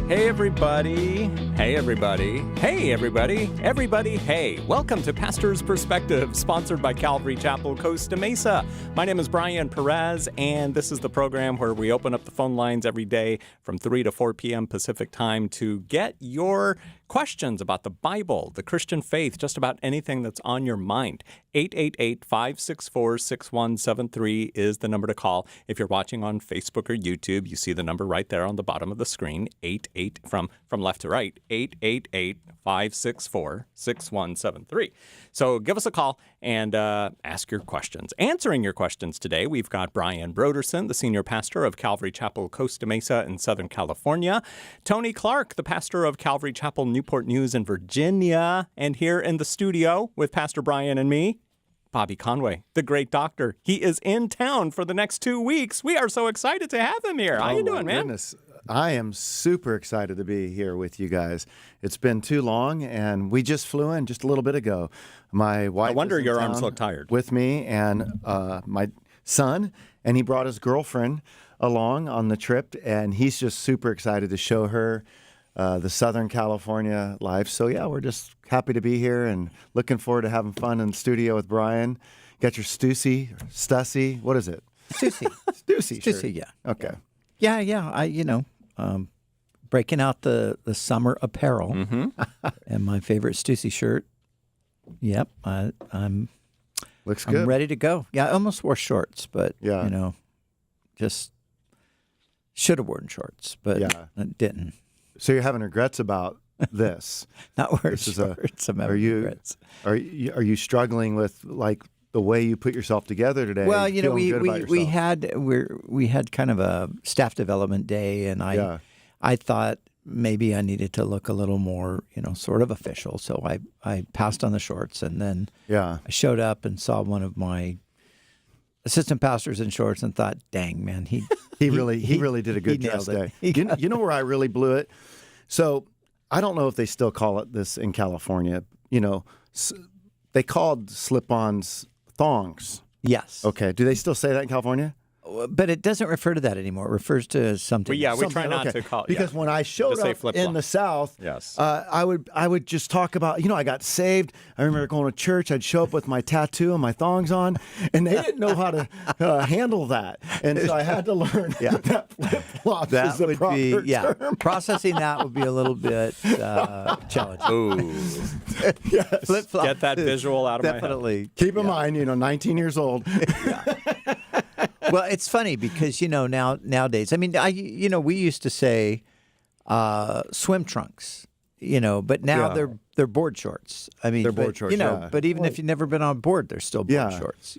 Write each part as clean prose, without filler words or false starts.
Hey everybody, hey everybody, hey everybody, everybody, hey. Welcome to Pastor's Perspective, sponsored by Calvary Chapel, Costa Mesa. My name is Brian Perez, and this is the program where we open up the phone lines every day from 3 to 4 p.m. Pacific time to get your questions about the Bible, the Christian faith, just about anything that's on your mind. 888-564-6173 is the number to call. If you're watching on Facebook or YouTube, you see the number right there on the bottom of the screen, 88 from left to right, 888-564-6173. So give us a call and ask your questions. Answering your questions today, we've got Brian Broderson, the senior pastor of Calvary Chapel, Costa Mesa in Southern California, Tony Clark, the pastor of Calvary Chapel, Newport News in Virginia, and here in the studio with Pastor Brian and me, Bobby Conway, the great doctor. He is in town for the next 2 weeks. We are so excited to have him here. How you doing, man? Goodness. I am super excited to be here with you guys. It's been too long, and we just flew in just a little bit ago. My wife. I wonder is in your town arms look tired. With me and my son, and he brought his girlfriend along on the trip, and he's just super excited to show her the Southern California life. So yeah, we're just happy to be here and looking forward to having fun in the studio with Brian. Got your Stussy, what is it? Stussy. Stussy, sure. Stussy, yeah. Okay. Yeah. Breaking out the summer apparel and my favorite Stussy shirt. Yep, I'm Looks good. I'm ready to go. Yeah, I almost wore shorts, but Yeah. just should have worn shorts, but I didn't. So you're having regrets about this? Not wearing This is shorts. I'm having regrets. Are you struggling with like the way you put yourself together today? Well, feeling good about we yourself? we had kind of a staff development day, and I thought maybe I needed to look a little more, sort of official. So I passed on the shorts, and then I showed up and saw one of my assistant pastors in shorts and thought, dang, man, he really did a good dress day. You know where I really blew it? So I don't know if they still call it this in California. They called slip-ons thongs. Yes. Okay. Do they still say that in California? But it doesn't refer to that anymore. It refers to something. Well, we try not to call it. Because when I showed up in the South, I would just talk about, I got saved. I remember going to church. I'd show up with my tattoo and my thongs on, and they didn't know how to handle that. And so I had to learn that flip-flops is the proper term. Processing that would be a little bit challenging. Ooh. Yes. Flip-flop. Get that visual out of my head. Definitely. Keep in mind, 19 years old. Well, it's funny because nowadays, I mean, we used to say swim trunks, but now they're board shorts. I mean, they're board shorts. But even if you've never been on board, they're still board shorts.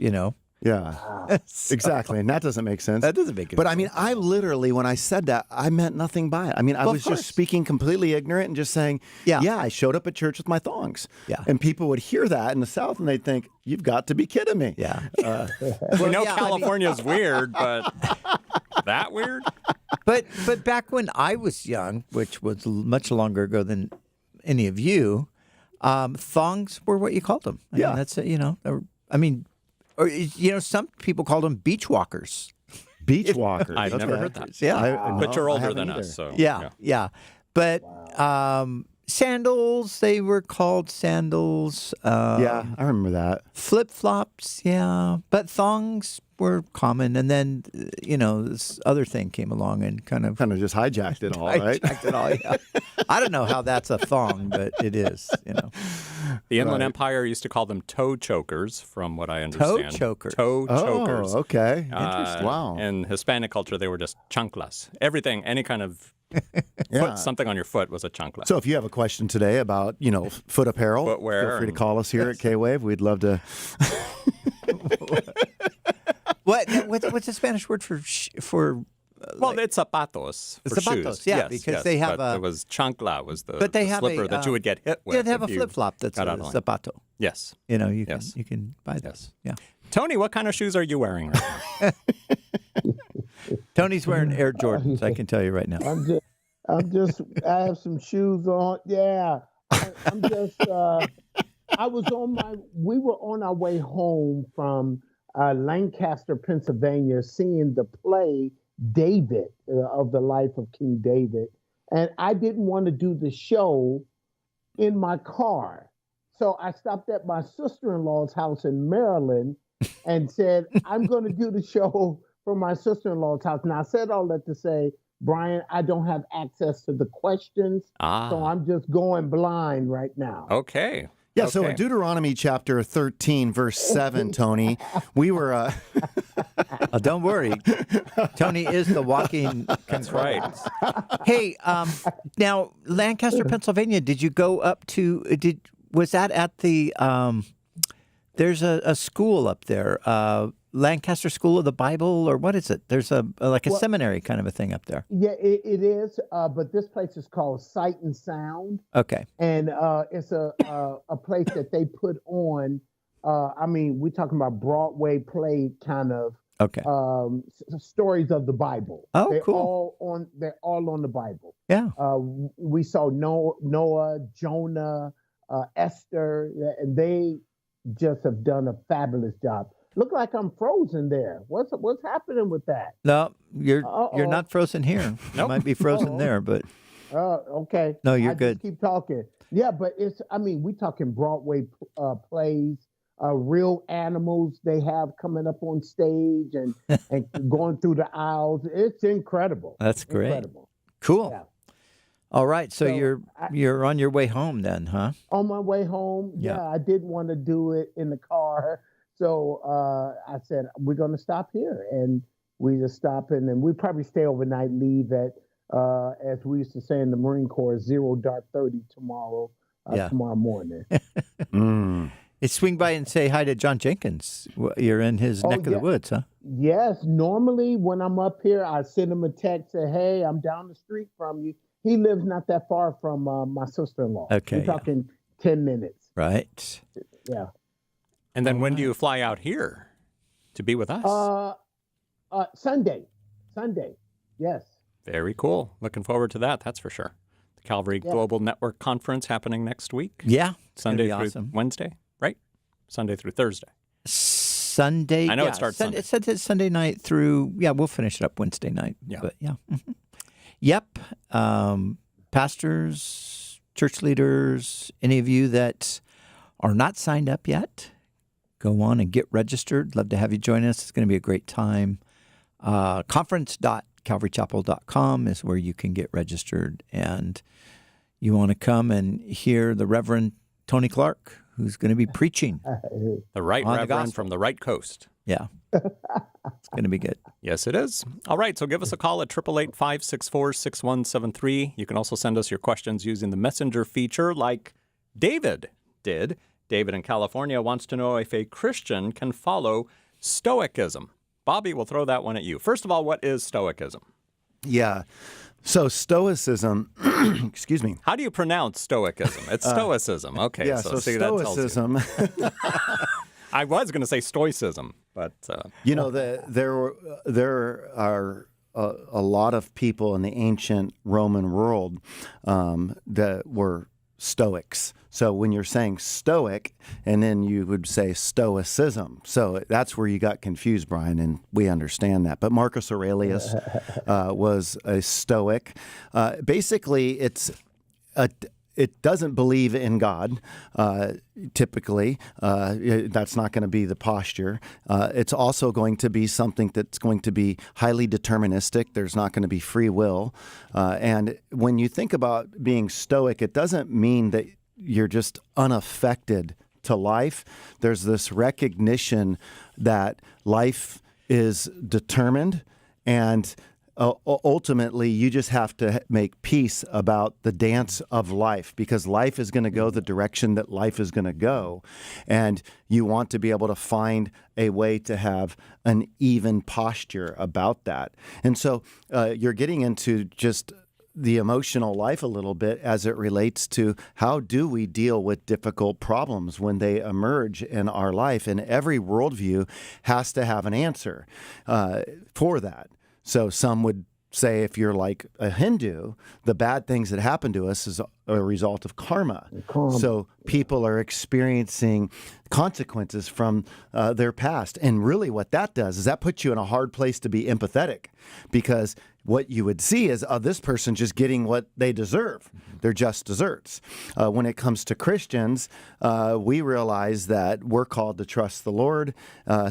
Yeah, exactly. And that doesn't make sense. That doesn't make sense. But I mean, I literally, when I said that, I meant nothing by it. I mean, I was just speaking completely ignorant and just saying, I showed up at church with my thongs. Yeah. And people would hear that in the South and they'd think, you've got to be kidding me. Yeah. We know California's weird, but that weird? But back when I was young, which was much longer ago than any of you, thongs were what you called them. I mean, that's or some people called them beach walkers. Beach walkers. I've never heard that. Yeah. But you're older than us, so. Yeah. But sandals, they were called sandals. I remember that. Flip-flops, but thongs were common. And then, this other thing came along and kind of just hijacked it all, right? Hijacked it all, yeah. I don't know how that's a thong, but it is, The Inland Empire used to call them toe chokers, from what I understand. Toe chokers. Toe chokers. Oh, okay. Interesting. Wow. In Hispanic culture, they were just chanclas. Everything, any kind of something on your foot was a chancla. So if you have a question today about, foot apparel, footwear, feel free to call us here at K-Wave. We'd love to. What's the Spanish word for? Well, it's zapatos. It's for zapatos, shoes. yeah, because they have but it was chancla was the have slipper that you would get hit with. Yeah, they have a flip-flop that's a zapato. Yes. You can buy those. Yeah. Tony, what kind of shoes are you wearing right now? Tony's wearing Air Jordans, I can tell you right now. I have some shoes on. Yeah. We were on our way home from Lancaster, Pennsylvania, seeing the play David, of the life of King David and I didn't want to do the show in my car. So I stopped at my sister-in-law's house in Maryland and said, I'm going to do the show from my sister-in-law's house. Now, I said all that to say, Brian, I don't have access to the questions, so I'm just going blind right now. Okay. Yeah, so in Deuteronomy chapter 13, verse 7, Tony, we were... Don't worry. Tony is the walking... That's right. Hey, now, Lancaster, Pennsylvania, did you go up to... Was that at the... there's a school up there, Lancaster School of the Bible, or what is it? There's a seminary kind of a thing up there. Yeah, it is. But this place is called Sight and Sound. Okay. And it's a place that they put on. We're talking about Broadway play kind of. Okay. Stories of the Bible. Oh, they're cool. They're all on the Bible. Yeah. We saw Noah, Jonah, Esther, and they just have done a fabulous job. Look like I'm frozen there. What's happening with that? No, you're not frozen here. You might be frozen there, but okay. No, you're I good. Just keep talking. Yeah, but we talking Broadway plays, real animals they have coming up on stage and going through the aisles. It's incredible. That's great. Incredible. Cool. Yeah. All right, so you're on your way home then, huh? On my way home, yeah, I didn't want to do it in the car. So I said, we're going to stop here. And we just stop and then we probably stay overnight, leave at, as we used to say in the Marine Corps, 0:30 tomorrow morning. Swing by and say hi to John Jenkins. You're in his neck of the woods, huh? Yes. Normally when I'm up here, I send him a text, say, hey, I'm down the street from you. He lives not that far from my sister-in-law. Okay. We're talking 10 minutes. Right. Yeah. And then when do you fly out here to be with us? Sunday. Yes. Very cool. Looking forward to that. That's for sure. The Calvary Global Network Conference happening next week. Yeah. Sunday through Wednesday, right? Sunday through Thursday. Sunday. I know it starts Sunday. It said it's Sunday night through, we'll finish it up Wednesday night. Yeah. But yeah. Yep. Pastors, church leaders, any of you that are not signed up yet, go on and get registered. Love to have you join us. It's going to be a great time. Conference.calvarychapel.com is where you can get registered. And you want to come and hear the Reverend Tony Clark, who's going to be preaching. The right Reverend from the right coast. Yeah. It's going to be good. Yes, it is. All right, so give us a call at 888-564-6173. You can also send us your questions using the messenger feature like David did. David in California wants to know if a Christian can follow Stoicism. Bobby, we'll throw that one at you. First of all, what is Stoicism? Yeah. So Stoicism, excuse me. How do you pronounce Stoicism? It's Stoicism. Okay. Yeah, so Stoicism. I was going to say Stoicism, but... there are a lot of people in the ancient Roman world that were Stoics. So when you're saying Stoic, and then you would say Stoicism. So that's where you got confused, Brian, and we understand that. But Marcus Aurelius was a Stoic. Basically, it doesn't believe in God, typically. That's not going to be the posture. It's also going to be something that's going to be highly deterministic. There's not going to be free will. And when you think about being Stoic, it doesn't mean that you're just unaffected to life. There's this recognition that life is determined, and ultimately, you just have to make peace about the dance of life, because life is going to go the direction that life is going to go. And you want to be able to find a way to have an even posture about that. And so you're getting into just the emotional life a little bit as it relates to how do we deal with difficult problems when they emerge in our life. And every worldview has to have an answer for that. So some would say if you're like a Hindu, the bad things that happen to us is a result of karma. So people are experiencing consequences from their past. And really what that does is that puts you in a hard place to be empathetic, because what you would see is this person just getting what they deserve. They're just desserts. When it comes to Christians, we realize that we're called to trust the Lord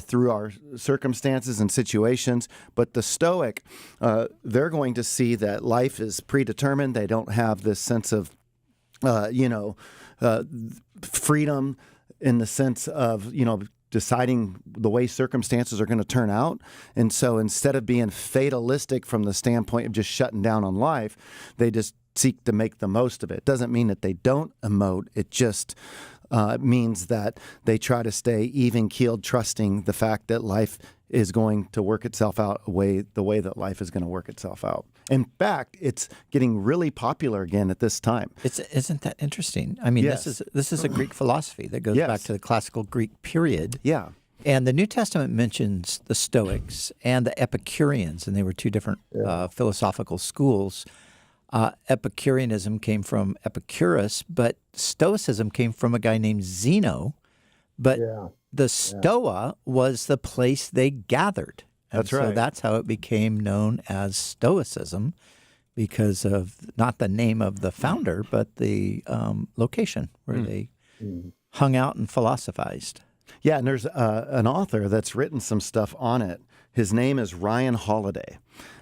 through our circumstances and situations. But the Stoic, they're going to see that life is predetermined. They don't have this sense of, freedom in the sense of, deciding the way circumstances are going to turn out. And so instead of being fatalistic from the standpoint of just shutting down on life, they just seek to make the most of it. Doesn't mean that they don't emote. It just means that they try to stay even-keeled, trusting the fact that life is going to work itself out the way that life is going to work itself out. In fact, it's getting really popular again at this time. Isn't that interesting? I mean, Yes. this is a Greek philosophy that goes Yes. back to the classical Greek period. Yeah. And the New Testament mentions the Stoics and the Epicureans, and they were two different philosophical schools. Epicureanism came from Epicurus, but Stoicism came from a guy named Zeno. But the Stoa was the place they gathered. And That's right. So that's how it became known as Stoicism, because of not the name of the founder, but the location where they hung out and philosophized. Yeah, and there's an author that's written some stuff on it. His name is Ryan Holiday,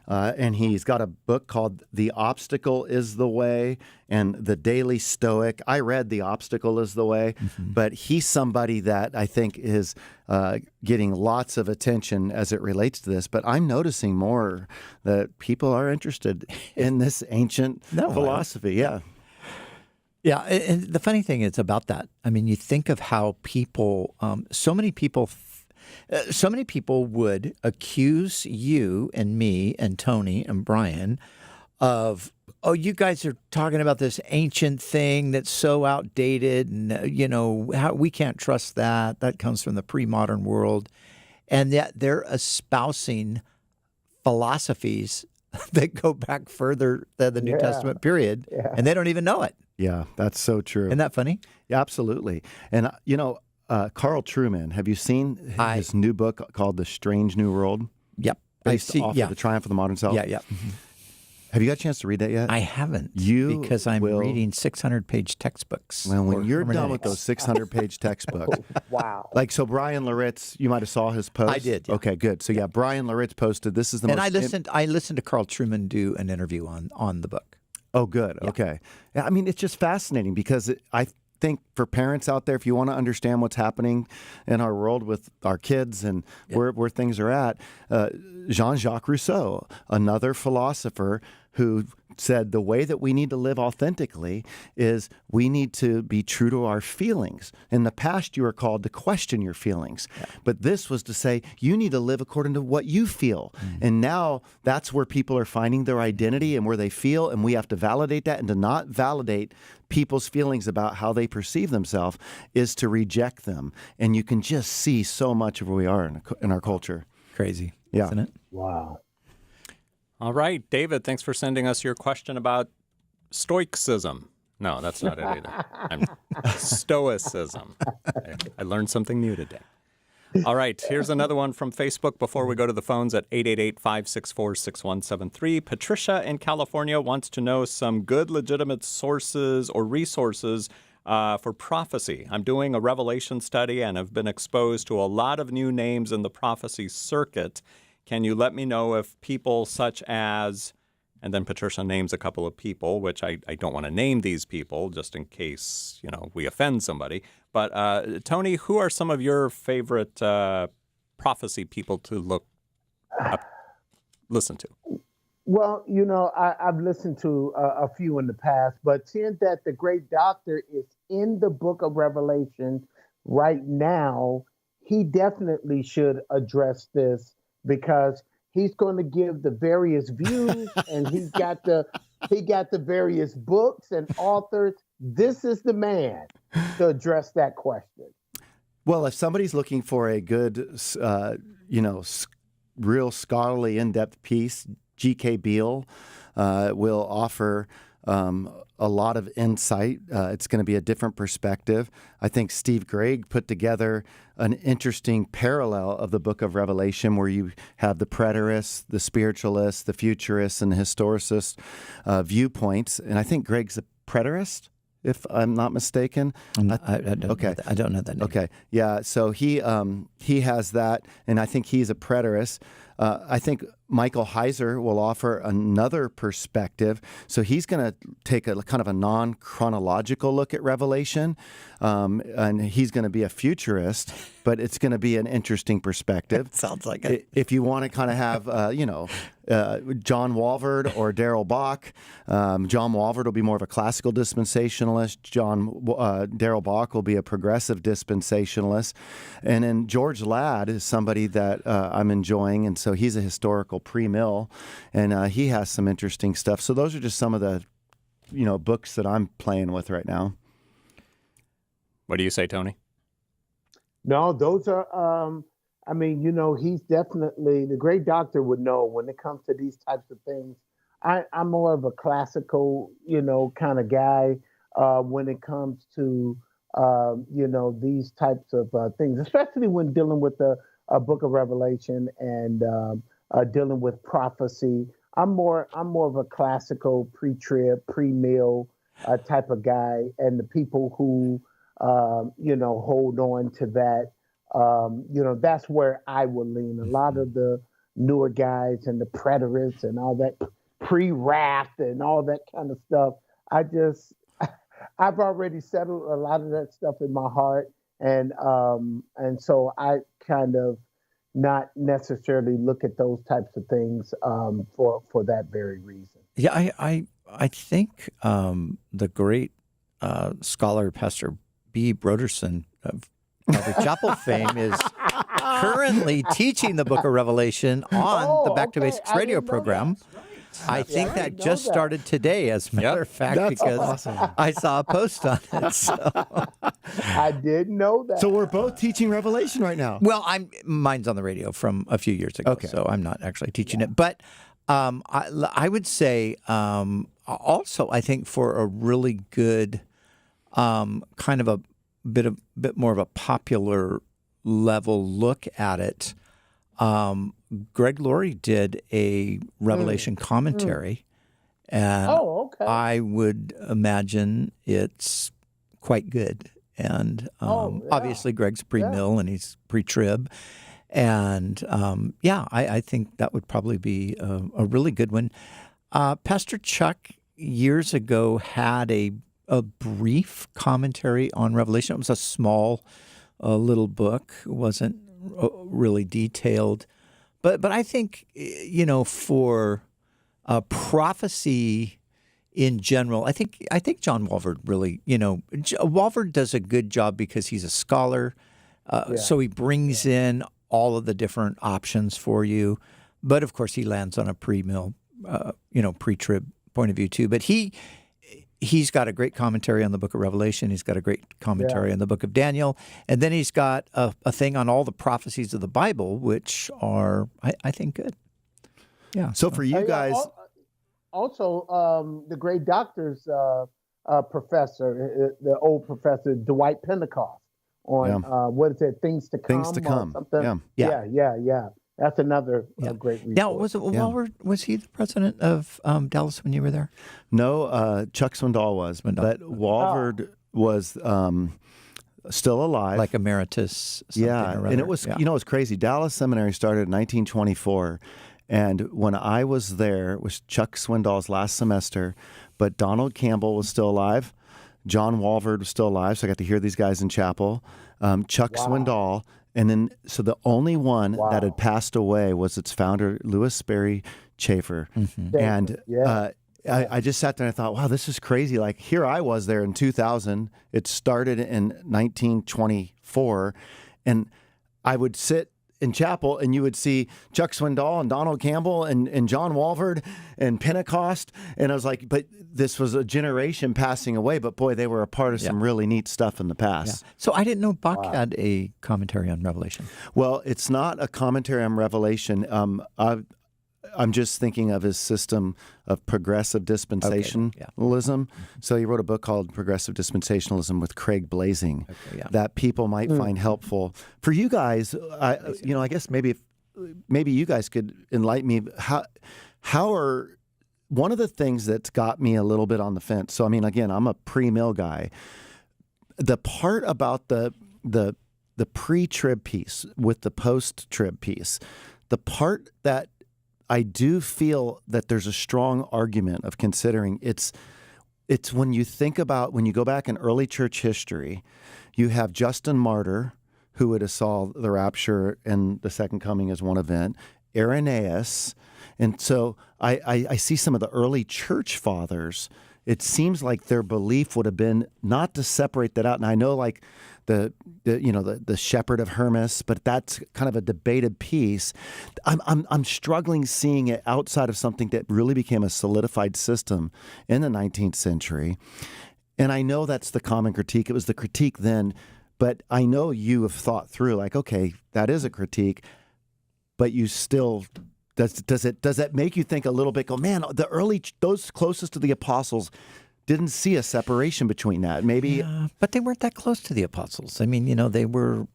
and he's got a book called The Obstacle is the Way and The Daily Stoic. I read The Obstacle is the Way, but he's somebody that I think is getting lots of attention as it relates to this. But I'm noticing more that people are interested in this ancient philosophy. Yeah. Yeah, and the funny thing is about that. I mean, you think of how people, so many people would accuse you and me and Tony and Brian of, oh, you guys are talking about this ancient thing that's so outdated, and how we can't trust that. That comes from the pre-modern world, and yet they're espousing philosophies that go back further than the New Testament period, and they don't even know it. Yeah, that's so true. Isn't that funny? Yeah, absolutely. And, Carl Trueman, have you seen his new book called The Strange New World? Yep. Based off of The Triumph of the Modern Self? Yeah. Have you got a chance to read that yet? I haven't, because I'm will- reading 600-page textbooks. Well, when for you're done with hermeneutics. those 600-page textbooks, Wow. like, so Brian Loritz, you might have saw his post. I did, yeah. Okay, good. So yeah, Brian Loritz posted, this is the And most... I listened to Carl Trueman do an interview on the book. Oh, good. Yeah. Okay. Yeah, I mean, it's just fascinating because I think for parents out there, if you want to understand what's happening in our world with our kids and where things are at, Jean-Jacques Rousseau, another philosopher who said the way that we need to live authentically is we need to be true to our feelings. In the past, you were called to question your feelings. Yeah. But this was to say you need to live according to what you feel. And now that's where people are finding their identity and where they feel, and we have to validate that. And to not validate people's feelings about how they perceive themselves is to reject them. And you can just see so much of where we are in our culture. Crazy, Yeah. isn't it? Wow. All right, David, thanks for sending us your question about Stoicism. No, that's not it either. Stoicism. I learned something new today. All right, here's another one from Facebook before we go to the phones at 888-564-6173. Patricia in California wants to know some good, legitimate sources or resources for prophecy. I'm doing a Revelation study and have been exposed to a lot of new names in the prophecy circuit. Can you let me know if people such as, and then Patricia names a couple of people, which I don't want to name these people just in case, we offend somebody. But Tony, who are some of your favorite prophecy people to listen to? Well, I've listened to a few in the past, but seeing that the great doctor is in the book of Revelation right now, he definitely should address this because he's going to give the various views and he got the various books and authors. This is the man to address that question. Well, if somebody's looking for a good, real scholarly, in-depth piece, G.K. Beale will offer a a lot of insight. It's going to be a different perspective. I think Steve Gregg put together an interesting parallel of the book of Revelation where you have the preterists, the spiritualists, the futurists, and the historicists viewpoints. And I think Gregg's a preterist, if I'm not mistaken. I don't know that name. Okay, yeah. So he has that, and I think he's a preterist. I think Michael Heiser will offer another perspective. So he's going to take a kind of a non-chronological look at Revelation, and he's going to be a futurist, but it's going to be an interesting perspective. Sounds like it. If you want to kind of have, John Walvoord or Darrell Bock. John Walvoord will be more of a classical dispensationalist. Darrell Bock will be a progressive dispensationalist. And then George Ladd is somebody that I'm enjoying, and so he's a historical pre-mill, and he has some interesting stuff. So those are just some of the, books that I'm playing with right now. What do you say, Tony? No, those are, he's definitely, the great doctor would know when it comes to these types of things. I'm more of a classical, kind of guy when it comes to, these types of things, especially when dealing with the book of Revelation and dealing with prophecy. I'm more of a classical pre-trib, pre-mill type of guy, and the people who hold on to that. That's where I would lean. A lot of the newer guys and the preterists and all that pre-wrath and all that kind of stuff. I've already settled a lot of that stuff in my heart, and so I kind of not necessarily look at those types of things for that very reason. Yeah, I think the great scholar Pastor B. Broderson of Calvary Chapel fame is currently teaching the book of Revelation on the Back to Basics radio program. I think that just started today, as a matter of fact, because awesome. I saw a post on it. So. I didn't know that. So we're both teaching Revelation right now. Well, mine's on the radio from a few years ago, so I'm not actually teaching it. But I would say also, I think for a really good kind of a bit more of a popular level look at it, Greg Laurie did a Revelation commentary, and I would imagine it's quite good. And obviously Greg's pre-mill and he's pre-trib. And I think that would probably be a really good one. Pastor Chuck years ago had a brief commentary on Revelation. It was a small little book. It wasn't really detailed. But I think, for prophecy in general, I think John Walvoord really, Walvoord does a good job because he's a scholar. So he brings in all of the different options for you. But of course, he lands on a pre-mill, pre-trib point of view too. But he's got a great commentary on the book of Revelation. He's got a great commentary on the book of Daniel. And then he's got a thing on all the prophecies of the Bible, which are, I think, good. Yeah. So for you guys... Also, the great doctor's professor, the old professor, Dwight Pentecost, on, what is it, Things to Come? Things to Come. Something. Yeah. That's another great resource. Now, was he the president of Dallas when you were there? No, Chuck Swindoll was, but Walvoord was still alive. Like emeritus. And it was, it was crazy. Dallas Seminary started in 1924, and when I was there, it was Chuck Swindoll's last semester, but Donald Campbell was still alive. John Walvoord was still alive, so I got to hear these guys in chapel. Chuck Swindoll. And then, so the only one that had passed away was its founder, Louis Sperry Chafer. Mm-hmm. And I just sat there and I thought, wow, this is crazy. Like, here I was there in 2000. It started in 1924. And I would sit in chapel and you would see Chuck Swindoll and Donald Campbell and John Walvoord and Pentecost. And I was like, but this was a generation passing away. But boy, they were a part of some really neat stuff in the past. Yeah. So I didn't know Bach had a commentary on Revelation. Well, it's not a commentary on Revelation. I'm just thinking of his system of progressive dispensationalism. So he wrote a book called Progressive Dispensationalism with Craig Blazing that people might find helpful. For you guys, I guess maybe you guys could enlighten me. How are one of the things that's got me a little bit on the fence? So I mean, again, I'm a pre-mill guy. The part about the pre-trib piece with the post-trib piece, the part that I do feel that there's a strong argument of considering it's when you think about, when you go back in early church history, you have Justin Martyr, who would have saw the rapture and the second coming as one event, Irenaeus. And so I see some of the early church fathers, it seems like their belief would have been not to separate that out. And I know like the shepherd of Hermas, but that's kind of a debated piece. I'm struggling seeing it outside of something that really became a solidified system in the 19th century. And I know that's the common critique. It was the critique then, but I know you have thought through like, okay, that is a critique, but you still does it make you think a little bit? Go, man, those closest to the apostles didn't see a separation between that. Maybe, but they weren't that close to the apostles. I mean, they were,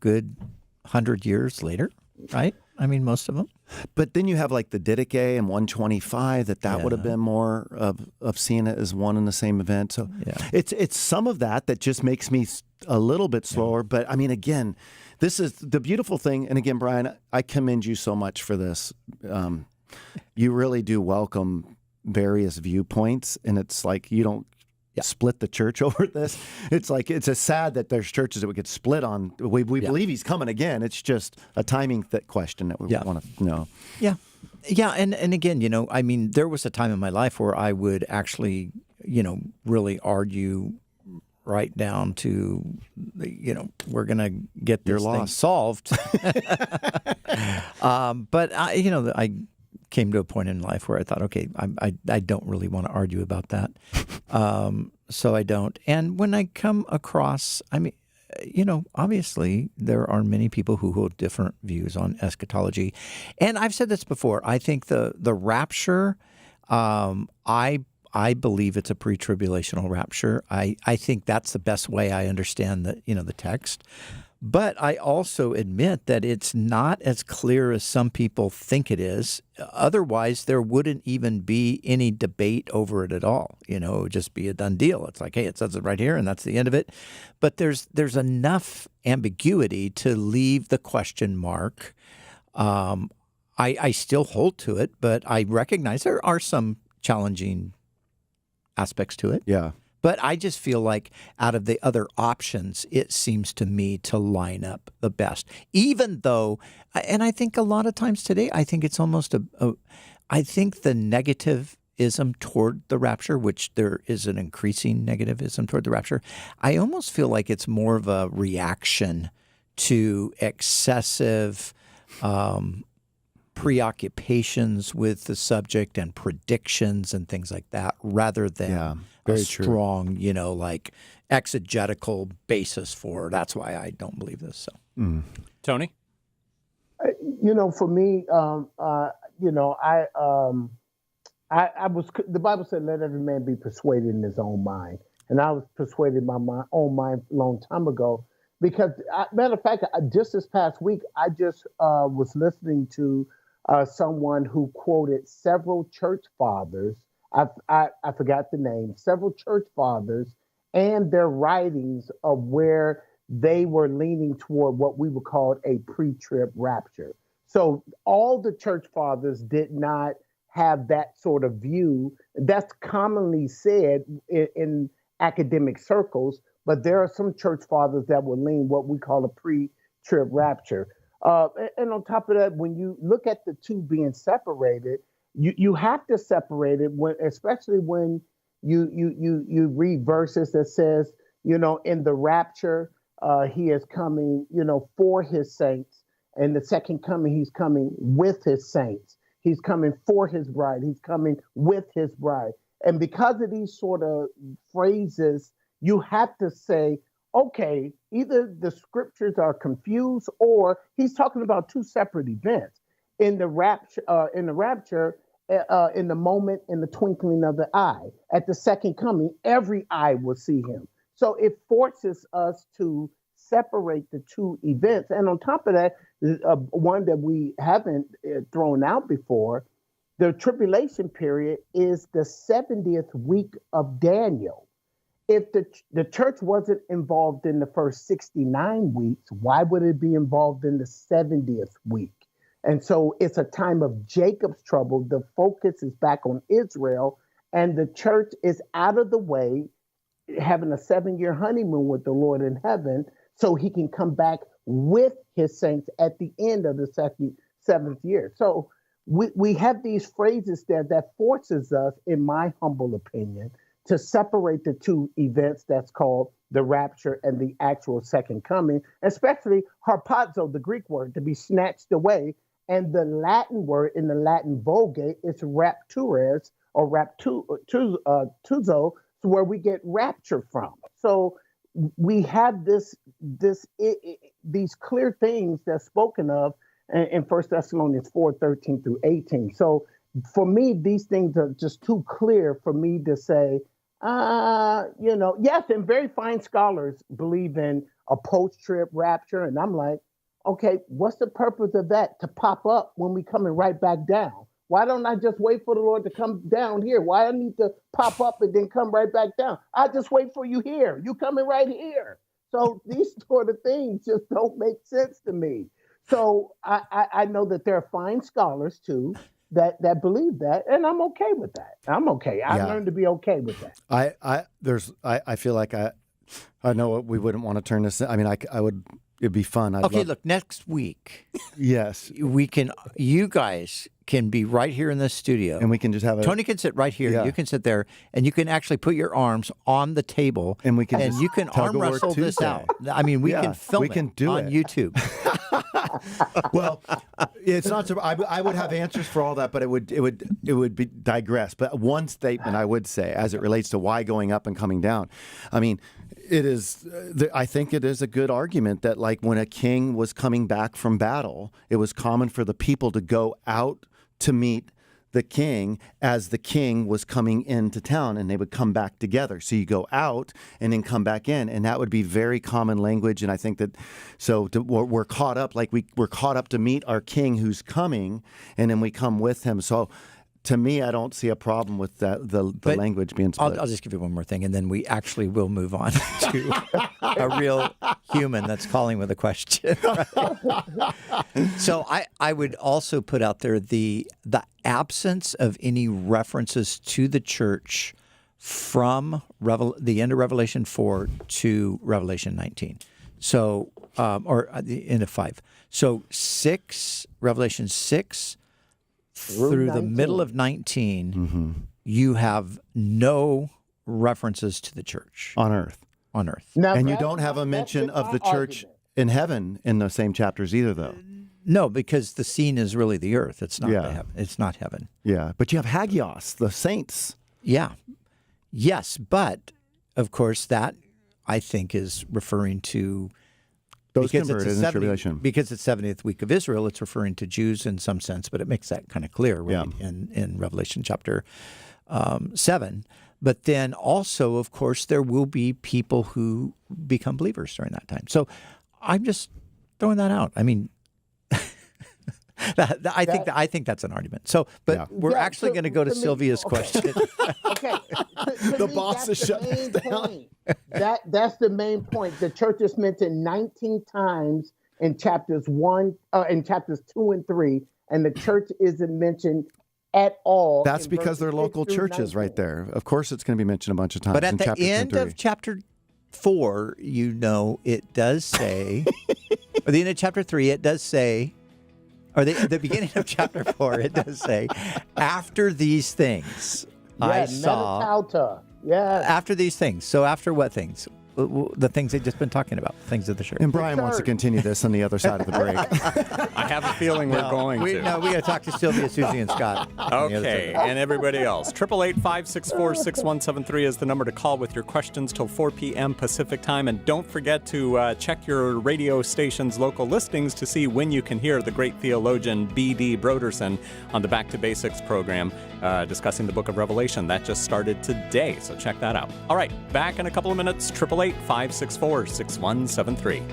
good 100 years later, right? I mean, most of them. But then you have like the Didache and 125. That would have been more of seeing it as one and the same event. So it's some of that just makes me a little bit slower. But I mean, again, this is the beautiful thing. And again, Brian, I commend you so much for this. You really do welcome various viewpoints, and it's like you don't split the church over this. It's like it's sad that there's churches that we could split on. We believe he's coming again. It's just a timing question that we want to know. Yeah. And again, I mean, there was a time in my life where I would actually, really argue right down to, we're going to get this thing solved. But I came to a point in life where I thought, okay, I don't really want to argue about that. So I don't. And when I come across, I mean, obviously there are many people who hold different views on eschatology. And I've said this before. I think the rapture, I believe it's a pre-tribulational rapture. I think that's the best way I understand the text. But I also admit that it's not as clear as some people think it is. Otherwise, there wouldn't even be any debate over it at all. It would just be a done deal. It's like, hey, it says it right here, and that's the end of it. But there's enough ambiguity to leave the question mark. I still hold to it, but I recognize there are some challenging aspects to it. Yeah. But I just feel like out of the other options, it seems to me to line up the best. Even though, and I think a lot of times today, I think it's almost I think the negativism toward the rapture, which there is an increasing negativism toward the rapture, I almost feel like it's more of a reaction to excessive preoccupations with the subject and predictions and things like that, rather than a strong, like exegetical basis for it. That's why I don't believe this. So, Tony, for me, I was. The Bible said, "Let every man be persuaded in his own mind," and I was persuaded by my own mind a long time ago. Because, matter of fact, just this past week, I just was listening to someone who quoted several church fathers. I forgot the name. Several church fathers and their writings of where they were leaning toward what we would call a pre-trib rapture. So all the church fathers did not have that sort of view. That's commonly said in academic circles, but there are some church fathers that will lean what we call a pre-trib rapture. And on top of that, when you look at the two being separated, you have to separate it especially when you read verses that says, in the rapture, he is coming, for his saints. And the second coming, he's coming with his saints. He's coming for his bride. He's coming with his bride. And because of these sort of phrases, you have to say, okay, either the scriptures are confused or he's talking about two separate events. in the rapture, in the moment, in the twinkling of the eye. At the second coming, every eye will see him. So it forces us to separate the two events. And on top of that, one that we haven't thrown out before, the tribulation period is the 70th week of Daniel. If the church wasn't involved in the first 69 weeks, why would it be involved in the 70th week? And so it's a time of Jacob's trouble. The focus is back on Israel, and the church is out of the way, having a 7-year honeymoon with the Lord in heaven, so he can come back with his saints at the end of the seventh year. So we have these phrases there that forces us, in my humble opinion, to separate the two events that's called the rapture and the actual second coming, especially harpazo, the Greek word, to be snatched away. And the Latin word in the Latin Vulgate is raptures or raptuzo, where we get rapture from. So we have these clear things that's spoken of in 1 Thessalonians 4:13 through 18. So for me, these things are just too clear for me to say, yes, and very fine scholars believe in a post-trib rapture. And I'm like, okay, what's the purpose of that? To pop up when we coming right back down? Why don't I just wait for the Lord to come down here? Why I need to pop up and then come right back down? I just wait for you here. You coming right here. So these sort of things just don't make sense to me. So I know that there are fine scholars too that believe that, and I'm okay with that. I'm okay. I've learned to be okay with that. I feel like I know we wouldn't want to turn this. I mean, I would. It'd be fun. Look, next week. Yes. You guys can be right here in this studio. And we can just have Tony can sit right here. Yeah. You can sit there, and you can actually put your arms on the table. And we can you can arm wrestle this out. I mean, we can film it on YouTube. Well, it's not. I would have answers for all that, but it would be digress. But one statement I would say, as it relates to why going up and coming down, I mean, it is. I think it is a good argument that, like, when a king was coming back from battle, it was common for the people to go out to meet the king as the king was coming into town, and they would come back together. So you go out and then come back in, and that would be very common language. And I think that we're caught up, like we're caught up to meet our king who's coming, and then we come with him. So to me, I don't see a problem with that, the language being split. I'll just give you one more thing, and then we actually will move on to a real human that's calling with a question. So I would also put out there the absence of any references to the church from the end of Revelation 4 to Revelation 19. So, or the end of 5. So Revelation 6 through the middle of 19, you have no references to the church. On earth. Now, and you don't have a mention of the church in heaven in those same chapters either, though. No, because the scene is really the earth. It's not heaven. It's not heaven. Yeah, but you have Hagios, the saints. Yeah. Yes, but, of course, that, I think, is referring to... Those converted in the tribulation. Because it's 70th week of Israel, it's referring to Jews in some sense, but it makes that kind of clear in Revelation chapter 7. But then also, of course, there will be people who become believers during that time. So I'm just throwing that out. I mean, I think that's an argument. So, but we're actually going to go to Sylvia's question. Okay. The boss is shutting down. That's the main point. The church is mentioned 19 times in chapters 2 and 3, and the church isn't mentioned at all. That's because they're local churches right there. Of course, it's going to be mentioned a bunch of times. But at the end of chapter 4, it does say, or the end of chapter 3, it does say, or the beginning of chapter 4, it does say, after these things, I saw. Yeah. After these things. So after what things? the things they've just been talking about, things of the church. And Brian wants to continue this on the other side of the break. I have a feeling we're going to. No, we got to talk to Sylvia, Susie, and Scott. Okay, and everybody else. 888-564-6173 is the number to call with your questions till 4 p.m. Pacific time. And don't forget to check your radio station's local listings to see when you can hear the great theologian B.D. Broderson on the Back to Basics program discussing the book of Revelation. That just started today, so check that out. All right, back in a couple of minutes. 888-564-6173.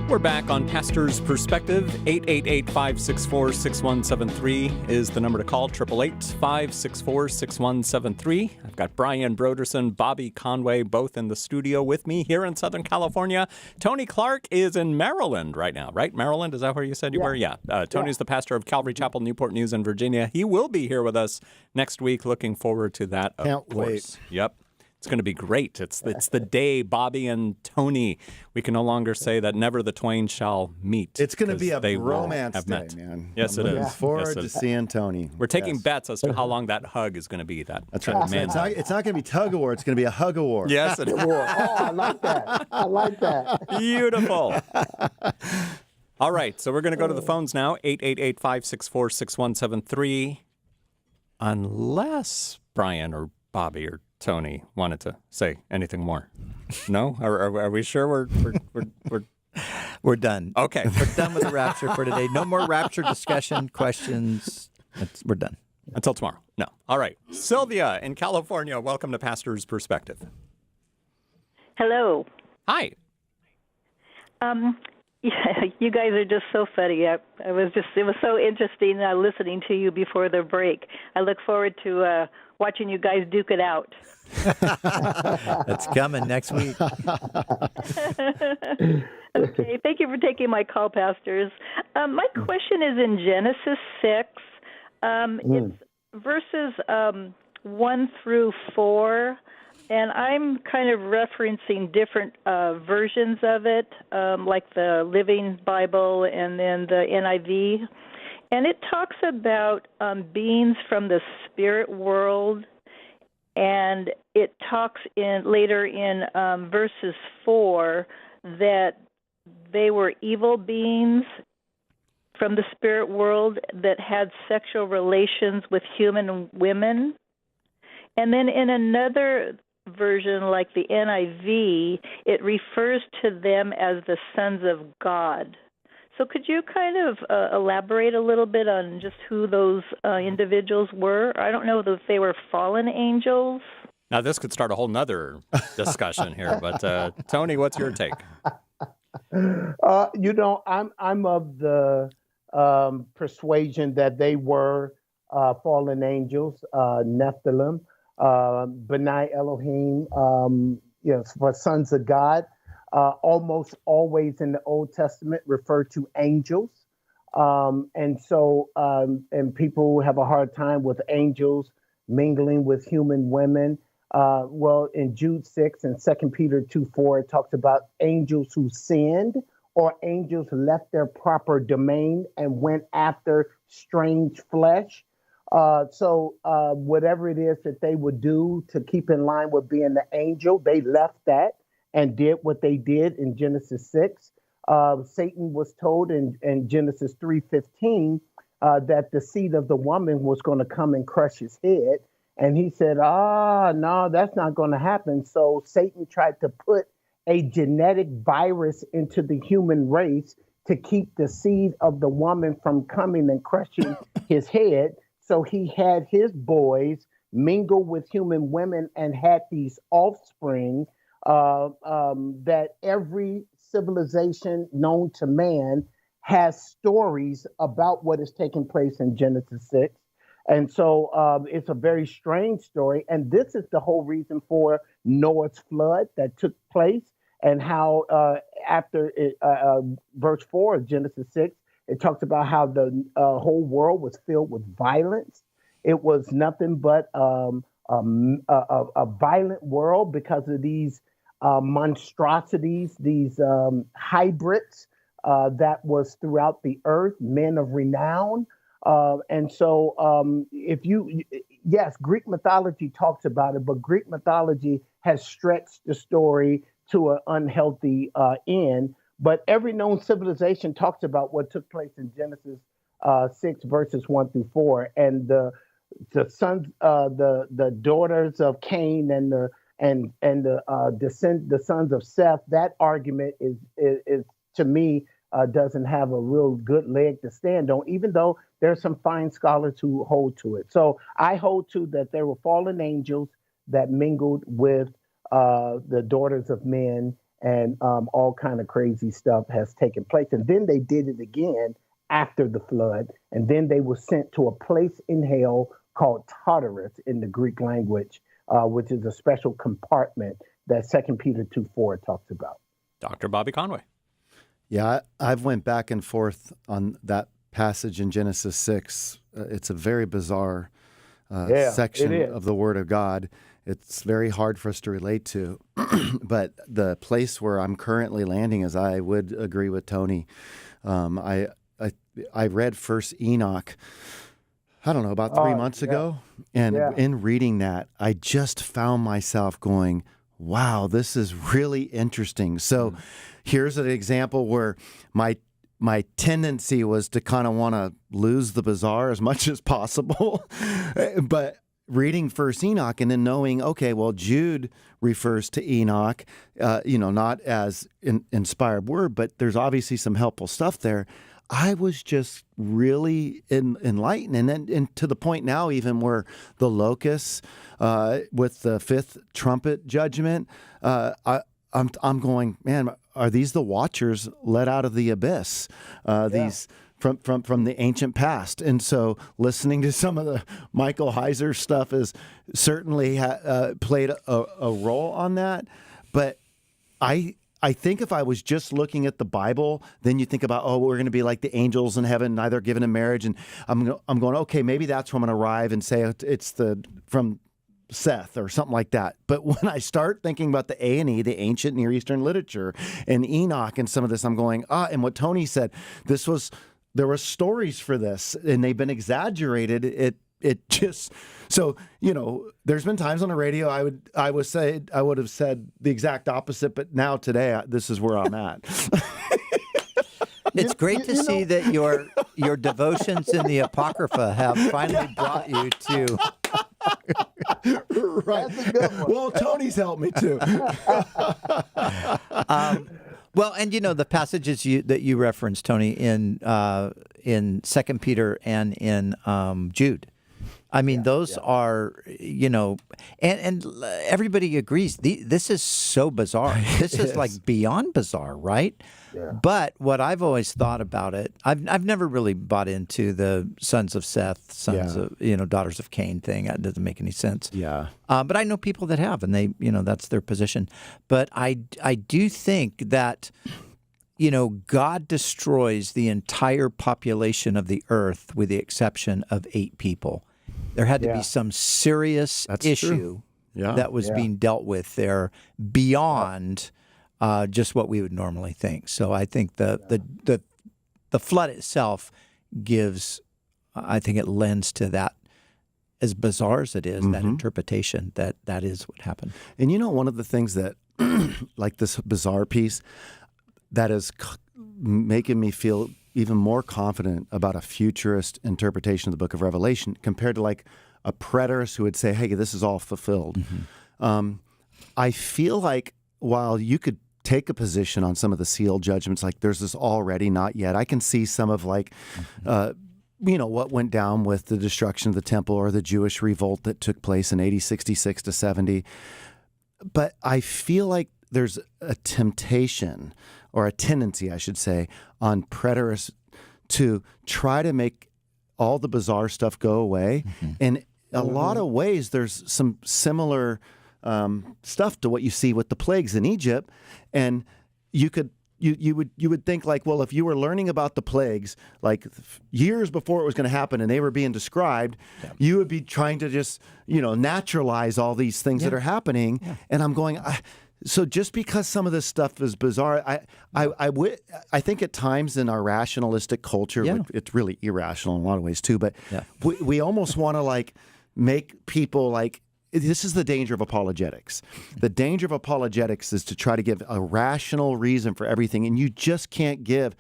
We're back on Pastor's Perspective. 888-564-6173 is the number to call. 888-564-6173. I've got Brian Broderson, Bobby Conway, both in the studio with me here in Southern California. Tony Clark is in Maryland right now, right? Maryland, is that where you said you were? Yeah. Tony's the pastor of Calvary Chapel, Newport News in Virginia. He will be here with us next week. Looking forward to that, of Can't course. wait. Yep. It's going to be great. It's the day Bobby and Tony, we can no longer say that never the twain shall meet. It's going to be a they will romance have day, met. man. Yes, I'm it looking is. forward Yes, to it is. seeing Tony. We're taking Yes. bets as to how long that hug is going to be. That's right. man. It's not going to be tug of war. It's going to be a hug of war. Yes, it is. Oh, I like that. I like that. Beautiful. All right, so we're going to go to the phones now. 888-564-6173. Unless Brian or Bobby or Tony wanted to say anything more. No? Are we sure We're done. Okay. We're done with the rapture for today. No more rapture discussion, questions. We're done. Until tomorrow. No. All right. Sylvia in California, welcome to Pastor's Perspective. Hello. Hi. Yeah, you guys are just so funny. It was so interesting listening to you before the break. I look forward to watching you guys duke it out. That's coming next week. Okay, thank you for taking my call, pastors. My question is in Genesis 6. It's verses 1 through 4. And I'm kind of referencing different versions of it, like the Living Bible and then the NIV. And it talks about beings from the spirit world, and it talks later in verses 4 that they were evil beings from the spirit world that had sexual relations with human women. And then in another version, like the NIV, it refers to them as the sons of God. So could you kind of elaborate a little bit on just who those individuals were? I don't know if they were fallen angels. Now, this could start a whole nother discussion here, but Tony, what's your take? I'm of the persuasion that they were fallen angels, Nephilim, B'nai Elohim, for sons of God. Almost always in the Old Testament refer to angels. And people have a hard time with angels mingling with human women. In Jude 6 and 2 Peter 2:4, it talks about angels who sinned or angels left their proper domain and went after strange flesh. Whatever it is that they would do to keep in line with being the angel, they left that and did what they did in Genesis 6. Satan was told in Genesis 3:15 that the seed of the woman was going to come and crush his head. And he said, no, that's not going to happen. So Satan tried to put a genetic virus into the human race to keep the seed of the woman from coming and crushing his head. So he had his boys mingle with human women and had these offspring that every civilization known to man has stories about what is taking place in Genesis 6. And so it's a very strange story. And this is the whole reason for Noah's flood that took place, and how after verse 4 of Genesis 6, it talks about how the whole world was filled with violence. It was nothing but a violent world because of these monstrosities, these hybrids that was throughout the earth, men of renown. Yes, Greek mythology talks about it, but Greek mythology has stretched the story to an unhealthy end. But every known civilization talks about what took place in Genesis 6 verses 1-4, and the sons, the daughters of Cain and the sons of Seth. That argument is to me doesn't have a real good leg to stand on, even though there's some fine scholars who hold to it. So I hold to that there were fallen angels that mingled with the daughters of men, and all kind of crazy stuff has taken place. And then they did it again after the flood, and then they were sent to a place in hell called Tartarus in the Greek language, which is a special compartment that 2 Peter 2:4 talks about. Dr. Bobby Conway. Yeah, I've went back and forth on that passage in Genesis 6. It's a very bizarre section of the Word of God. It's very hard for us to relate to. But the place where I'm currently landing is, I would agree with Tony. I read First Enoch, I don't know, about 3 months ago. And in reading that, I just found myself going, wow, this is really interesting. So here's an example where my tendency was to kind of want to lose the bizarre as much as possible. But reading First Enoch and then knowing, okay, well, Jude refers to Enoch, not as inspired word, but there's obviously some helpful stuff there. I was just really enlightened. And then to the point now even where the locusts with the fifth trumpet judgment, I'm going, man, are these the watchers let out of the abyss? These from the ancient past. And so listening to some of the Michael Heiser stuff is certainly played a role on that. But I think if I was just looking at the Bible, then you think about, we're going to be like the angels in heaven, neither given in marriage. And I'm going, okay, maybe that's where I'm going to arrive and say it's from Seth or something like that. But when I start thinking about the A&E, the ancient Near Eastern literature, and Enoch and some of this, I'm going, and what Tony said, there were stories for this, and they've been exaggerated. It just, so, there's been times on the radio I would have said the exact opposite, but now today this is where I'm at. It's great to see that your devotions in the Apocrypha have finally brought you to Right. That's a good one. Well, Tony's helped me too. Well, and the passages that you referenced, Tony, in 2 Peter and in Jude. I mean, those are, and everybody agrees. This is so bizarre. This is like beyond bizarre, right? Yeah. But what I've always thought about it, I've never really bought into the sons of Seth, of daughters of Cain thing. That doesn't make any sense. Yeah. But I know people that have, and they, that's their position. But I do think that, God destroys the entire population of the earth with the exception of 8 people. There had to be some serious issue that was being dealt with there beyond just what we would normally think. So I think the flood itself gives, I think it lends to that, as bizarre as it is, that interpretation that is what happened. And one of the things that, like this bizarre piece, that is making me feel even more confident about a futurist interpretation of the book of Revelation compared to like a preterist who would say, hey, this is all fulfilled. I feel like while you could take a position on some of the seal judgments, like there's this already, not yet, I can see some of like, what went down with the destruction of the temple or the Jewish revolt that took place in AD 66 to 70. But I feel like there's a temptation, or a tendency, I should say, on preterists to try to make all the bizarre stuff go away. In a lot of ways, there's some similar stuff to what you see with the plagues in Egypt, and you would think like, well, if you were learning about the plagues like years before it was going to happen and they were being described, you would be trying to just naturalize all these things that are happening. And I'm going, so just because some of this stuff is bizarre, I think at times in our rationalistic culture, it's really irrational in a lot of ways too, but we almost want to like make people like, this is the danger of apologetics. The danger of apologetics is to try to give a rational reason for everything, and you just can't give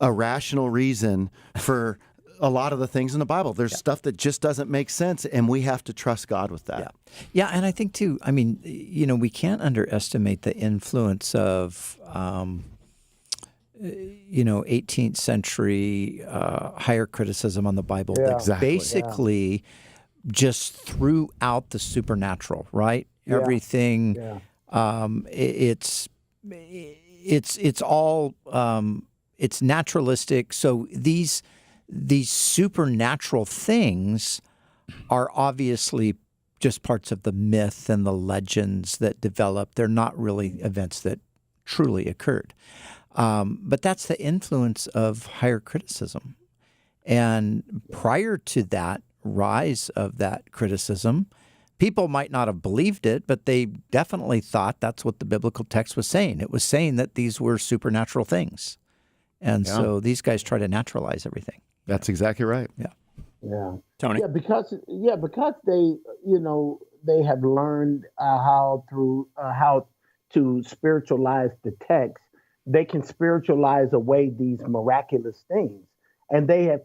a rational reason for a lot of the things in the Bible. There's stuff that just doesn't make sense, and we have to trust God with that. Yeah, and I think too, I mean, we can't underestimate the influence of, 18th century higher criticism on the Bible. Basically just threw out the supernatural, right? Everything, it's all, it's naturalistic. So these supernatural things are obviously just parts of the myth and the legends that develop. They're not really events that truly occurred. But that's the influence of higher criticism. And prior to that rise of that criticism, people might not have believed it, but they definitely thought that's what the biblical text was saying. It was saying that these were supernatural things. And so these guys try to naturalize everything. That's exactly right. Yeah. Tony? Because they, they have learned how to spiritualize the text. They can spiritualize away these miraculous things. And they have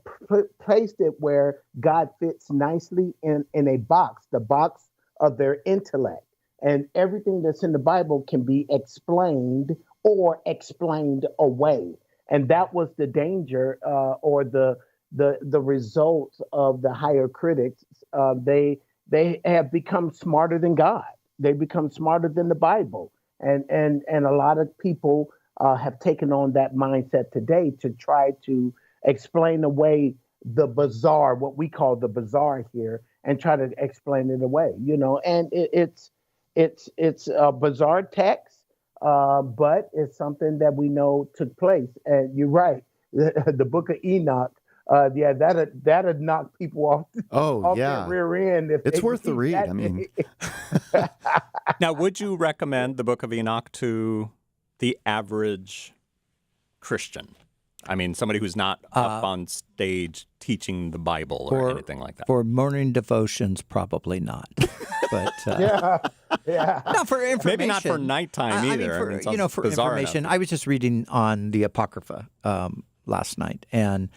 placed it where God fits nicely in a box, the box of their intellect. And everything that's in the Bible can be explained or explained away. And that was the danger or the result of the higher critics. They have become smarter than God. They become smarter than the Bible. And a lot of people have taken on that mindset today to try to explain away the bizarre, what we call the bizarre here, and try to explain it away, and it's a bizarre text, but it's something that we know took place. And you're right, the book of Enoch, that'd knock people off their rear end. It's worth the read. I mean, now, would you recommend the book of Enoch to the average Christian? I mean, somebody who's not up on stage teaching the Bible or anything like that. For morning devotions, probably not. But not for information. Maybe not for nighttime either. I mean, for information. Enough. I was just reading on the Apocrypha last night, and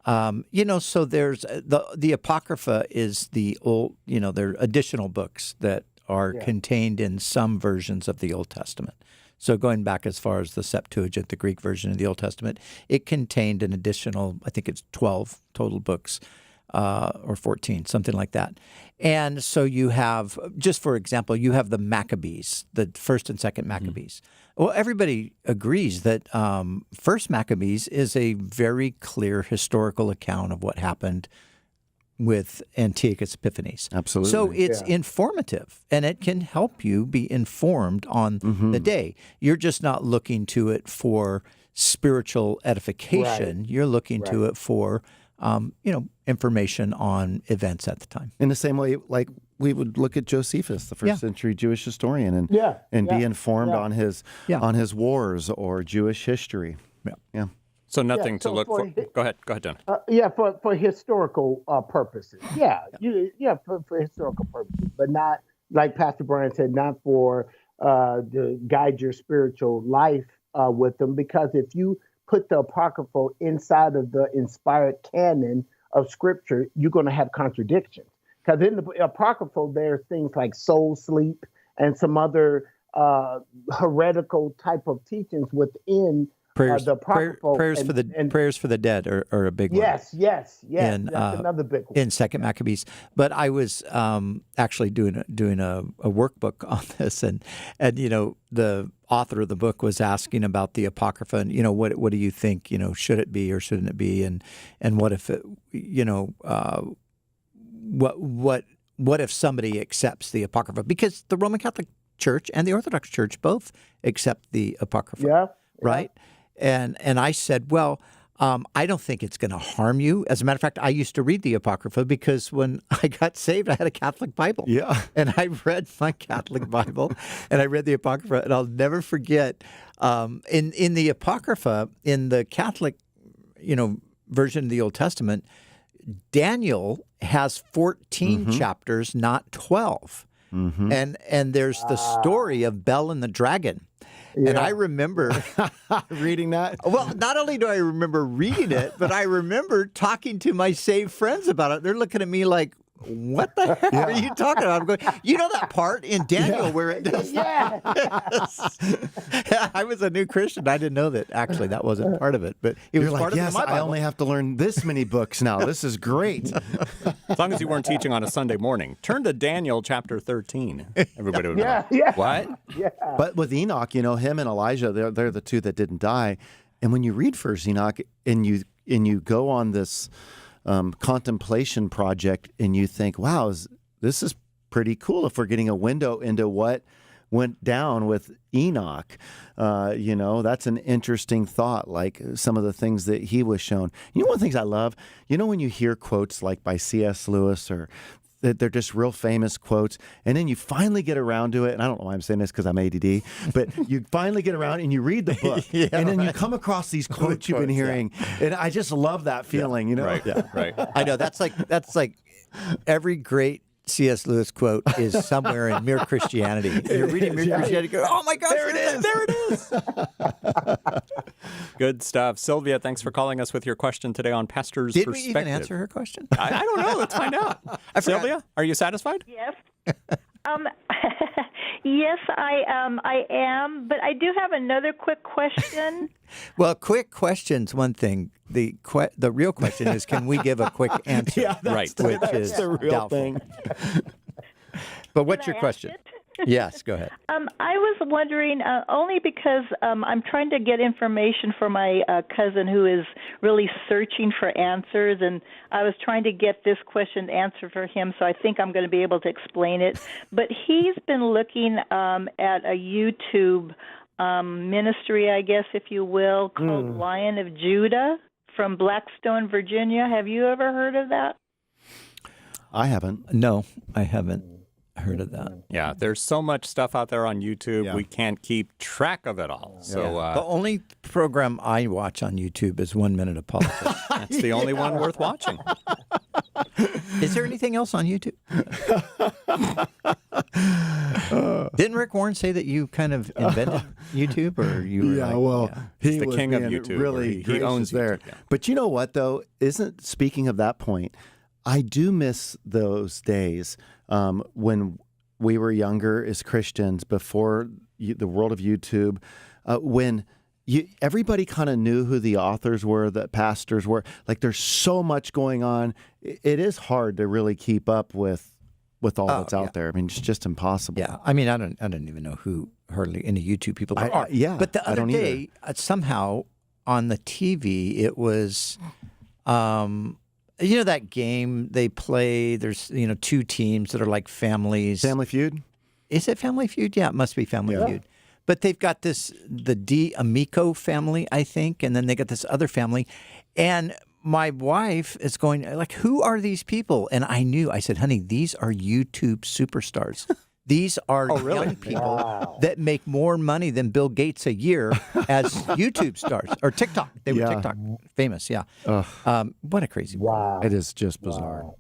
So there's the Apocrypha is the old, they're additional books that are contained in some versions of the Old Testament. So going back as far as the Septuagint, the Greek version of the Old Testament, it contained an additional, I think it's 12 total books, or 14, something like that. And so you have, just for example, you have the Maccabees, the first and second Maccabees. Well, everybody agrees that first Maccabees is a very clear historical account of what happened with Antiochus Epiphanes. Absolutely. So it's informative, and it can help you be informed on the day. You're just not looking to it for spiritual edification. You're looking to it for, information on events at the time. In the same way, like we would look at Josephus, the first century Jewish historian, and be informed on his wars or Jewish history. Yeah. So nothing to look for. Go ahead, John. For historical purposes. For historical purposes, but not, like Pastor Brian said, not for to guide your spiritual life with them. Because if you put the Apocryphal inside of the inspired canon of Scripture, you're going to have contradictions. Because in the Apocryphal, there are things like soul sleep and some other heretical type of teachings within prayers. The Apocryphal. Prayers for the dead are a big one. Yes. That's another big one. In Second Maccabees. But I was actually doing a workbook on this, and the author of the book was asking about the Apocrypha, and what do you think? Should it be or shouldn't it be? And what if it, what if somebody accepts the Apocrypha? Because the Roman Catholic Church and the Orthodox Church both accept the Apocrypha, right? And I said, well, I don't think it's going to harm you. As a matter of fact, I used to read the Apocrypha because when I got saved, I had a Catholic Bible. Yeah. And I read my Catholic Bible, and I read the Apocrypha, and I'll never forget, in the Apocrypha, in the Catholic, version of the Old Testament, Daniel has 14 chapters, not 12. And there's the story of Bel and the dragon. And I remember reading that. Well, not only do I remember reading it, but I remember talking to my saved friends about it. They're looking at me like, what the heck are you talking about? I'm going, that part in Daniel where it does that? I was a new Christian. I didn't know that actually that wasn't part of it, but it was part of my Bible. I only have to learn this many books now. This is great. As long as you weren't teaching on a Sunday morning. Turn to Daniel chapter 13. Everybody would know. What? Yeah. But with Enoch, him and Elijah, they're the two that didn't die. And when you read First Enoch and you go on this contemplation project, and you think, wow, this is pretty cool if we're getting a window into what went down with Enoch. That's an interesting thought, like some of the things that he was shown. One of the things I love, when you hear quotes like by C.S. Lewis, or they're just real famous quotes, and then you finally get around to it, and I don't know why I'm saying this because I'm ADD, but you finally get around and you read the book, and then you come across these quotes you've been hearing, and I just love that feeling, Right, right. I know, that's like every great C.S. Lewis quote is somewhere in Mere Christianity. You're reading Mere Christianity, go, oh my gosh, there it is. Good stuff. Sylvia, thanks for calling us with your question today on Pastor's Did Perspective. we even answer her question? I don't know. Let's find out. Sylvia, are you satisfied? Yes. Yes, I am, but I do have another quick question. Well, quick question's one thing. The real question is, can we give a quick answer? That's the real doubtful. thing. But what's your question? Yes, go ahead. I was wondering, only because I'm trying to get information for my cousin who is really searching for answers, and I was trying to get this question answered for him, so I think I'm going to be able to explain it. But he's been looking at a YouTube ministry, I guess, if you will, called Lion of Judah from Blackstone, Virginia. Have you ever heard of that? I haven't. No, I haven't heard of that. Yeah, there's so much stuff out there on YouTube. We can't keep track of it all. So the only program I watch on YouTube is 1 Minute Apologist. That's the only one worth watching. Is there anything else on YouTube? Didn't Rick Warren say that you kind of invented YouTube, or you? Were he's the was king of being YouTube. Really, He owns there. YouTube, yeah. But you know what, though? Speaking of that point, I do miss those days when we were younger as Christians, before the world of YouTube, when everybody kind of knew who the authors were, the pastors were. Like, there's so much going on. It is hard to really keep up with all that's out there. I mean, it's just impossible. Yeah, I mean, I don't even know who hardly any YouTube people are. But the other day, somehow on the TV, it was, that game they play. There's two teams that are like families. Family Feud. Is it Family Feud? Yeah, it must be Family Feud. But they've got the D'Amico family, I think, and then they got this other family, and my wife is going like, who are these people? And I said, honey, these are YouTube superstars. These are young people that make more money than Bill Gates a year as YouTube stars, or TikTok. They were TikTok famous, what a crazy world. It is just bizarre.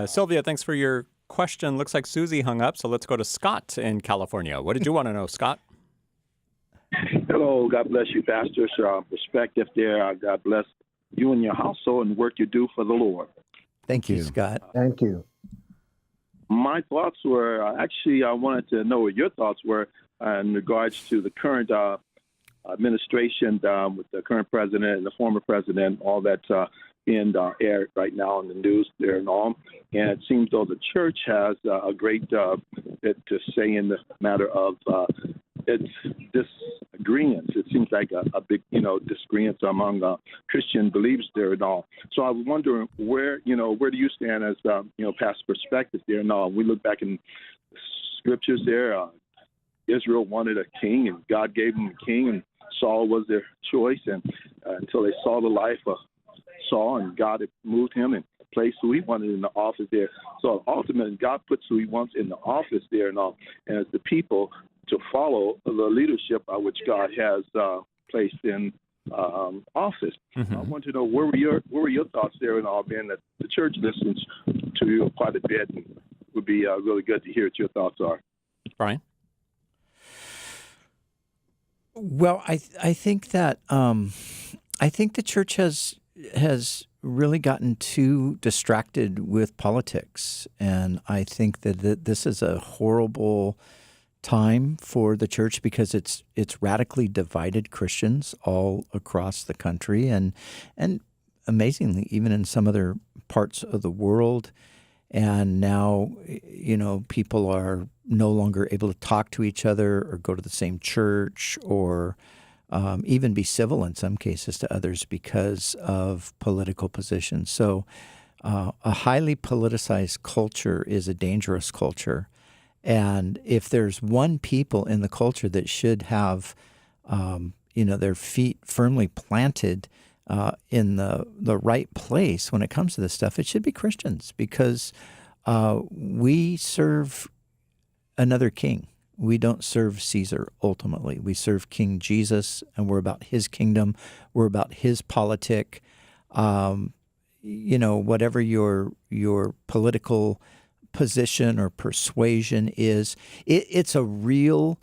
Sylvia, thanks for your question. Looks like Susie hung up, so let's go to Scott in California. What did you want to know, Scott? Hello. God bless you, pastors. Perspective there. God bless you and your household and the work you do for the Lord. Thank you, Scott. Thank you. My thoughts were, I wanted to know what your thoughts were in regards to the current administration with the current president and the former president, all that's in air right now in the news there and all. And it seems though the church has a great bit to say in the matter of its disagreements. It seems like a big, disagreements among Christian beliefs there and all. So I was wondering where do you stand as, past perspective there and all. We look back in scriptures there. Israel wanted a king, and God gave them a king, and Saul was their choice. And until they saw the life of Saul, and God had moved him and placed who he wanted in the office there. So ultimately, God puts who he wants in the office there and all. And as the people to follow the leadership which God has placed in office. Mm-hmm. I want to know where were your thoughts there and all, being that the church listens to you quite a bit, and would be really good to hear what your thoughts are. Brian? Well, I think that I think the church has really gotten too distracted with politics, and I think that this is a horrible time for the church because it's radically divided Christians all across the country, and amazingly, even in some other parts of the world. And now, people are no longer able to talk to each other or go to the same church or even be civil in some cases to others because of political positions. So a highly politicized culture is a dangerous culture. And if there's one people in the culture that should have, their feet firmly planted in the right place when it comes to this stuff, it should be Christians, because we serve another king. We don't serve Caesar ultimately. We serve King Jesus, and we're about his kingdom. We're about his politic. Whatever your political position or persuasion is, it's a real,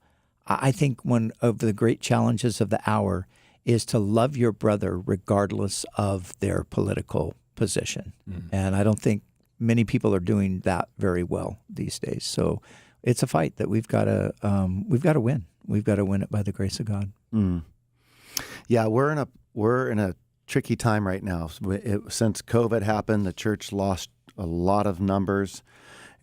I think one of the great challenges of the hour is to love your brother regardless of their political position. Mm-hmm. And I don't think many people are doing that very well these days. So it's a fight that we've got to win. We've got to win it by the grace of God. Mm. Yeah, we're in a tricky time right now. Since COVID happened, the church lost a lot of numbers,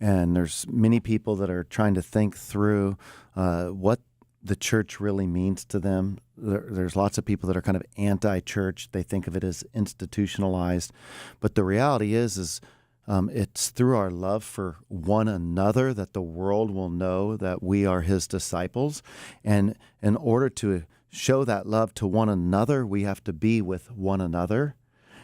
and there's many people that are trying to think through what the church really means to them. There's lots of people that are kind of anti-church. They think of it as institutionalized. But the reality is it's through our love for one another that the world will know that we are his disciples. And in order to show that love to one another, we have to be with one another.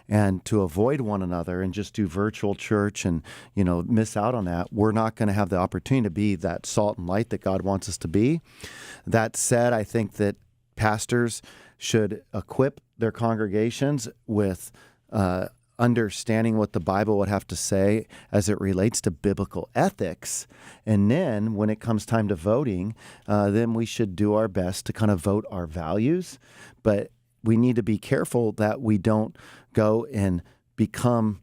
And to avoid one another and just do virtual church and, miss out on that, we're not going to have the opportunity to be that salt and light that God wants us to be. That said, I think that pastors should equip their congregations with understanding what the Bible would have to say as it relates to biblical ethics. And then when it comes time to voting, then we should do our best to kind of vote our values. But we need to be careful that we don't go and become,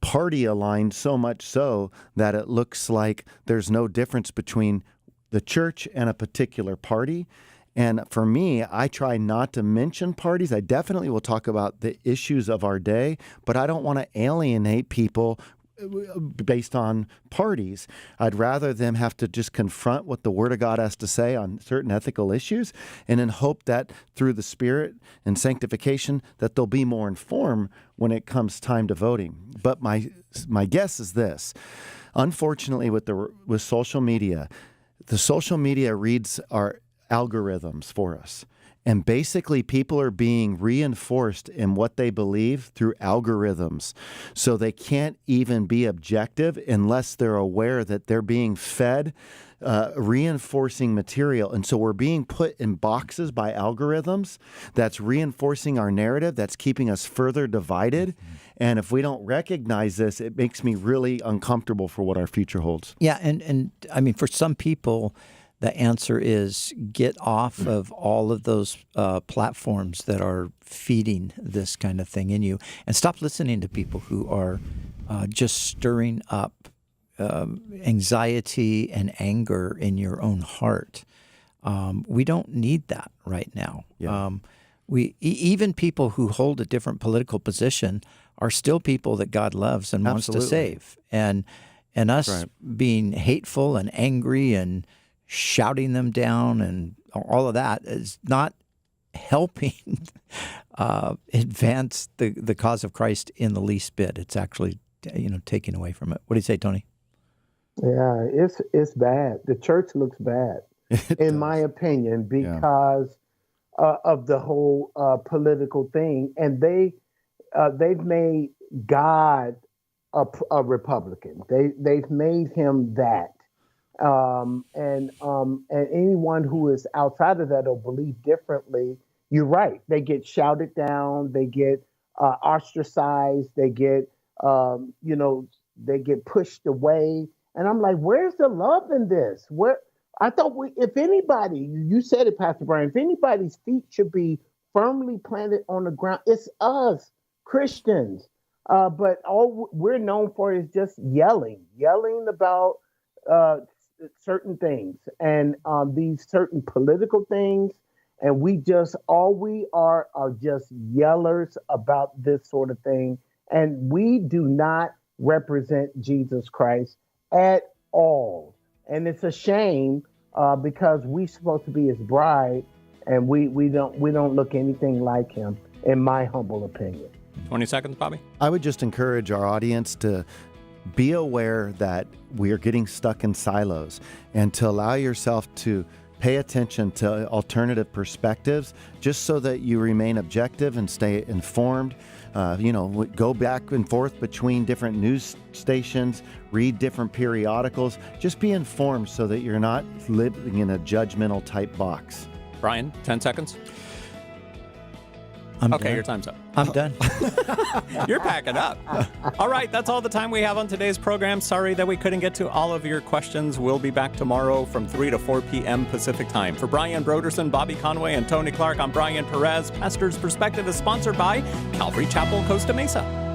party aligned so much so that it looks like there's no difference between the church and a particular party. And for me, I try not to mention parties. I definitely will talk about the issues of our day, but I don't want to alienate people based on parties. I'd rather them have to just confront what the Word of God has to say on certain ethical issues, and then hope that through the Spirit and sanctification that they'll be more informed when it comes time to voting. But my guess is this: unfortunately, with social media, the social media reads our algorithms for us. And basically, people are being reinforced in what they believe through algorithms. So they can't even be objective unless they're aware that they're being fed reinforcing material. And so we're being put in boxes by algorithms that's reinforcing our narrative, that's keeping us further divided. And if we don't recognize this, it makes me really uncomfortable for what our future holds. Yeah, and I mean, for some people, the answer is get off of all of those platforms that are feeding this kind of thing in you, and stop listening to people who are just stirring up anxiety and anger in your own heart. We don't need that right now. Yeah. Even people who hold a different political position are still people that God loves and wants to save. And us being hateful and angry and shouting them down and all of that is not helping advance the cause of Christ in the least bit. It's actually, taking away from it. What do you say, Tony? Yeah, it's bad. The church looks bad, in my opinion, because of the whole political thing, and they've made God a Republican. They've made him that. And anyone who is outside of that or believe differently, you're right. They get shouted down, they get ostracized, they get they get pushed away. And I'm like, where's the love in this? I thought if anybody, you said it, Pastor Brian, if anybody's feet should be firmly planted on the ground, it's us Christians. But all we're known for is just yelling about certain things and these certain political things, and we are just yellers about this sort of thing, and we do not represent Jesus Christ at all, and it's a shame because we're supposed to be his bride, and we don't look anything like him, in my humble opinion. 20 seconds, Bobby. I would just encourage our audience to be aware that we are getting stuck in silos, and to allow yourself to pay attention to alternative perspectives, just so that you remain objective and stay informed. Go back and forth between different news stations, read different periodicals. Just be informed so that you're not living in a judgmental type box. Brian, 10 seconds. I'm okay, done. Your time's up. I'm done. You're packing up. All right, that's all the time we have on today's program. Sorry that we couldn't get to all of your questions. We'll be back tomorrow from 3 to 4 p.m. Pacific time. For Brian Broderson, Bobby Conway, and Tony Clark, I'm Brian Perez. Pastor's Perspective is sponsored by Calvary Chapel, Costa Mesa.